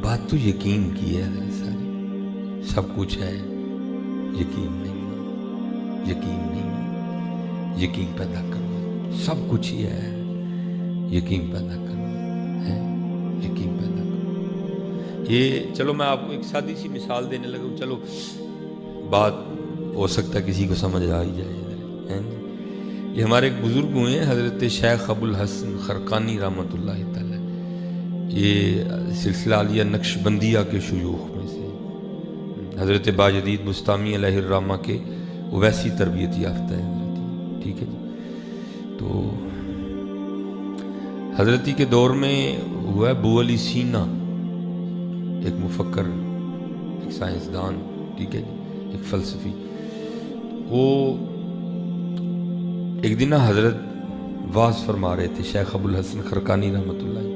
بات تو یقین کی ہے حضرت ساری، سب کچھ ہے، یقین نہیں ہے، یقین نہیں ہے، یقین پیدا کرو، سب کچھ ہی ہے، یقین پیدا کرو، ہے یقین پیدا کرو۔ یہ چلو میں آپ کو ایک سادی سی مثال دینے لگا ہوں، چلو بات ہو سکتا ہے کسی کو سمجھ آ ہی جائے، ہے نا؟ یہ ہمارے ایک بزرگ ہوئے ہیں حضرت شیخ ابو الحسن خرقانی رحمۃ اللہ تعالی، یہ سلسلہ عالیہ نقش بندیہ کے شیوخ میں سے، حضرت باجدید بستامی علیہ الرحمہ کے ویسی تربیت یافتہ ہے حضرت، ٹھیک ہے جی۔ تو حضرتی کے دور میں ہوا ہے ابو علی سینا، ایک مفکر، ایک سائنسدان، ٹھیک ہے جی، ایک فلسفی، وہ ایک دن حضرت واز فرما رہے تھے شیخ ابو الحسن خرقانی رحمۃ اللہ،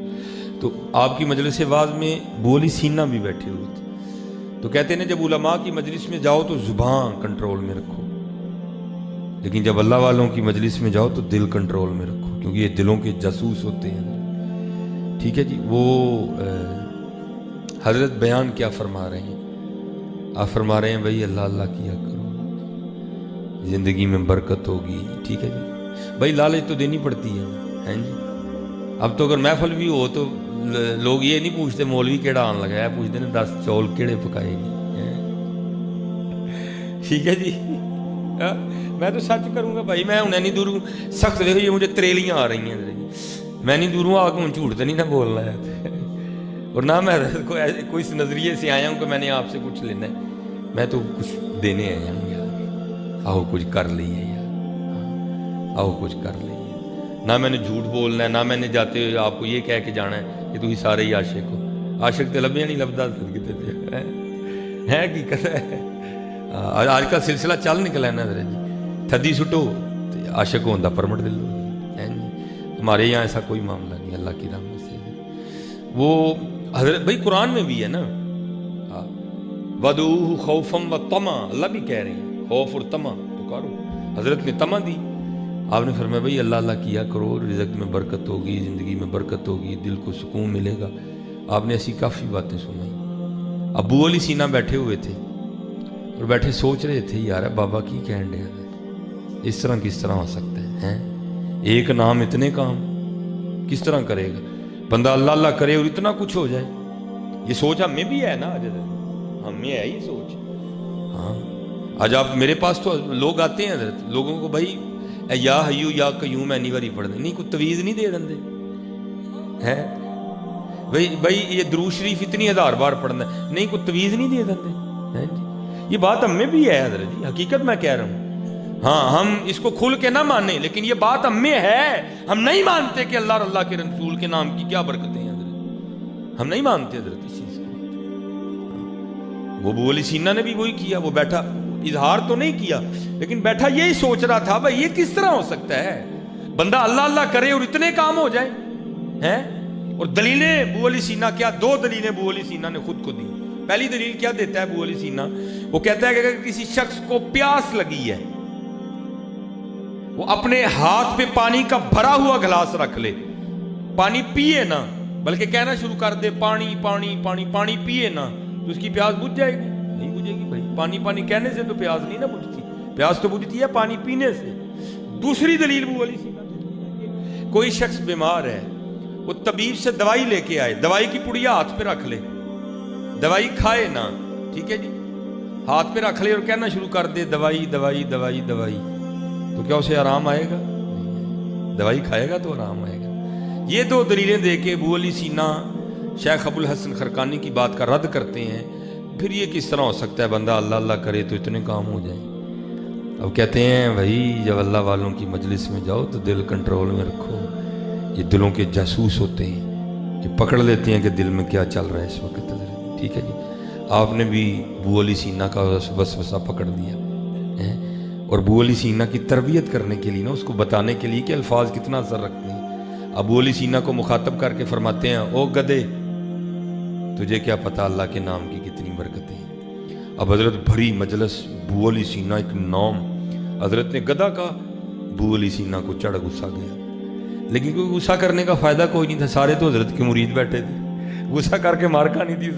تو آپ کی مجلس واز میں ابو علی سینا بھی بیٹھے ہوئے تھے، تو کہتے ہیں جب علماء کی مجلس میں جاؤ تو زبان کنٹرول میں رکھو، لیکن جب اللہ والوں کی مجلس میں جاؤ تو دل کنٹرول میں رکھو، کیونکہ یہ دلوں کے جاسوس ہوتے ہیں، ٹھیک ہے جی۔ وہ حضرت بیان کیا فرما رہے ہیں؟ آپ فرما رہے ہیں بھائی اللہ اللہ کیا کرو، زندگی میں برکت ہوگی، ٹھیک ہے جی۔ بھائی لالچ تو دینی پڑتی ہے جی۔ اب تو اگر محفل بھی ہو تو لوگ یہ نہیں پوچھتے مولوی کیڑا آن لگا ہے، پوچھتے ہیں 10 چول کیڑے پکائے گی، ٹھیک ہے جی۔ میں تو سچ کروں گا بھائی، میں انہیں نہیں دور سخت دیکھو یہ مجھے تریلیاں آ رہی ہیں، میں نہیں دوروں آ کے جھوٹ تو نہیں نہ بولنا ہے، اور نہ میں کوئی اس نظریے سے آیا ہوں کہ میں نے آپ سے کچھ لینا ہے، میں تو کچھ دینے آیا ہوں یار، آؤ کچھ کر لیے یار، آؤ کچھ کر لیے، نہ میں نے جھوٹ بولنا ہے، نہ میں نے جاتے ہوئے آپ کو یہ کہہ کے جانا ہے کہ تھی سارے ہی عاشق ہو، عاشق تو لبیا نہیں لبدا کتے پہ ہے کی کہتا ہے۔ آج کا سلسلہ چل نکلا ہے نا حضرت جی، تھدی سٹو عاشق ہونے کا پرمٹ دے لو، ہمارے یہاں ایسا کوئی معاملہ نہیں اللہ کی رحمت سے۔ وہ حضرت بھائی قرآن میں بھی ہے نا، وَدُعُوهُ خَوْفًا وَطَمَعًا، اللہ بھی کہہ رہے ہیں خوف اور طمع پکارو، حضرت نے طمع دی، آپ نے فرمایا بھائی اللہ اللہ کیا کرو، رزق میں برکت ہوگی، زندگی میں برکت ہوگی، دل کو سکون ملے گا، آپ نے ایسی کافی باتیں سنائی۔ ابو علی سینا بیٹھے ہوئے تھے اور بیٹھے سوچ رہے تھے یار بابا کی کہن رہے ہیں، اس طرح کس طرح ہو سکتا ہے، ایک نام اتنے کام کس طرح کرے گا بندہ، اللہ اللہ کرے اور اتنا کچھ ہو جائے، یہ سوچ ہم میں بھی ہے نا، ہم میں ہے یہ سوچ۔ ہاں آج آپ میرے پاس تو لوگ آتے ہیں حضرت، لوگوں کو بھائی اے یا حیو یا قیوم اینی باری پڑھ دیں، نہیں کوئی تویز نہیں دے دیں ہے بھائی یہ درود شریف اتنی 1000 بار پڑھنا ہے، نہیں کوئی تویز نہیں دے دیں جی، یہ بات ہم میں بھی ہے حضرت جی، حقیقت میں کہہ رہا ہوں، ہاں ہم اس کو کھل کے نہ مانیں لیکن یہ بات ہم میں ہے، ہم نہیں مانتے کہ اللہ اور اللہ کے رسول کے نام کی کیا برکتیں ہیں حضرت، ہم نہیں مانتے حضرت اس چیز کو۔ وہ ابو علی سینا نے بھی وہی کیا، وہ بیٹھا اظہار تو نہیں کیا لیکن بیٹھا یہی سوچ رہا تھا بھائی یہ کس طرح ہو سکتا ہے بندہ اللہ اللہ کرے اور اتنے کام ہو جائیں ہیں۔ اور دلیلیں ابو علی سینا کیا، 2 دلیلیں ابو علی سینا نے خود کو دی۔ پہلی دلیل کیا دیتا ہے ابو علی سینا، وہ کہتا ہے کہ اگر کسی شخص کو پیاس لگی ہے وہ اپنے ہاتھ پہ پانی کا بھرا ہوا گلاس رکھ لے، پانی پیے نہ بلکہ کہنا شروع کر دے پانی پانی پانی پانی پیے نہ، تو اس کی پیاس بجھ جائے گی؟ نہیں بجھے گی بھائی، پانی پانی کہنے سے تو پیاس نہیں نہ بجھتی، پیاس تو بجھتی ہے پانی پینے سے۔ دوسری دلیل ابو علی سینا، کوئی شخص بیمار ہے وہ طبیب سے دوائی لے کے آئے، دوائی کی پڑیا ہاتھ پہ رکھ لے، دوائی کھائے نہ، ٹھیک ہے جی، ہاتھ پہ رکھ لے اور کہنا شروع کر دے دوائی دوائی دوائی دوائی، تو کیا اسے آرام آئے گا؟ دوائی کھائے گا تو آرام آئے گا۔ یہ 2 دلیلیں دے کے ابو علی سینا شیخ ابو الحسن خرقانی کی بات کا رد کرتے ہیں، پھر یہ کس طرح ہو سکتا ہے بندہ اللہ اللہ کرے تو اتنے کام ہو جائیں۔ اب کہتے ہیں بھائی جب اللہ والوں کی مجلس میں جاؤ تو دل کنٹرول میں رکھو، یہ دلوں کے جاسوس ہوتے ہیں، یہ پکڑ لیتے ہیں کہ دل میں کیا چل رہا ہے اس وقت، ٹھیک ہے جی۔ آپ نے بھی ابو علی سینا کا وسوسہ پکڑ دیا، اور ابو علی سینا کی تربیت کرنے کے لیے نا، اس کو بتانے کے لیے کہ الفاظ کتنا اثر رکھتے ہیں، ابو علی سینا کو مخاطب کر کے فرماتے ہیں او گدے تجھے کیا پتا اللہ کے نام کی کتنی برکتیں ہیں۔ اب حضرت بھری مجلس، ابو علی سینا ایک نام، حضرت نے گدھا کہا، ابو علی سینا کو چڑھ غصہ گیا، لیکن کوئی غصہ کرنے کا فائدہ کوئی نہیں تھا، سارے تو حضرت کے مرید بیٹھے تھے، غصہ کر کے مار کھانی تھی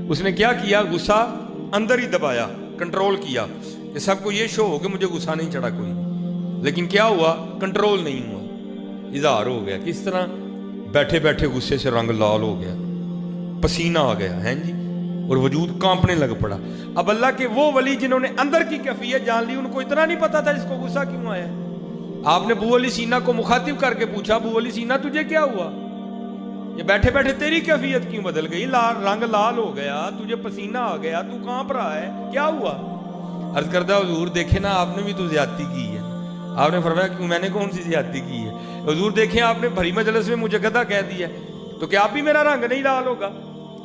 اس نے کیا کیا, غصہ اندر ہی دبایا, کنٹرول کیا کہ سب کو یہ شو ہو کہ مجھے غصہ نہیں چڑھا کوئی بھی, لیکن کیا ہوا, کنٹرول نہیں ہوا, اظہار ہو گیا. کس طرح؟ بیٹھے بیٹھے غصے سے رنگ لال ہو گیا, پسینہ آ گیا ہے جی, اور وجود کانپنے لگ پڑا. اب اللہ کے وہ ولی جنہوں نے اندر کی کیفیت جان لی, ان کو اتنا نہیں پتا تھا اس کو غصہ کیوں آیا. آپ نے ابو علی سینا کو مخاطب کر کے پوچھا, ابو علی سینا تجھے کیا ہوا, یہ بیٹھے بیٹھے تیری کیفیت کیوں بدل گئی, رنگ لال ہو گیا, تجھے پسینہ آ گیا, تو کانپ رہا ہے, کیا ہوا؟ عرض کردہ حضور دیکھیں نا, آپ نے بھی تو زیادتی کی ہے. آپ نے فرمایا کیوں, میں نے کون سی زیادتی کی ہے؟ حضور دیکھیں آپ نے بھری مجلس میں مجھے گدھا کہہ دیا, تو کیا اب بھی میرا رنگ نہیں لال ہوگا,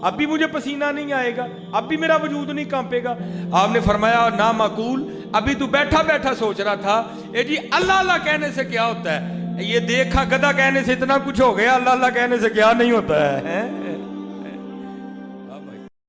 اب بھی مجھے پسینہ نہیں آئے گا, اب بھی میرا وجود نہیں کانپے گا؟ آپ نے فرمایا نا معقول, ابھی تو بیٹھا بیٹھا سوچ رہا تھا اے جی اللہ اللہ کہنے سے کیا ہوتا ہے, یہ دیکھا گدھا کہنے سے اتنا کچھ ہو گیا, اللہ اللہ کہنے سے کیا نہیں ہوتا ہے.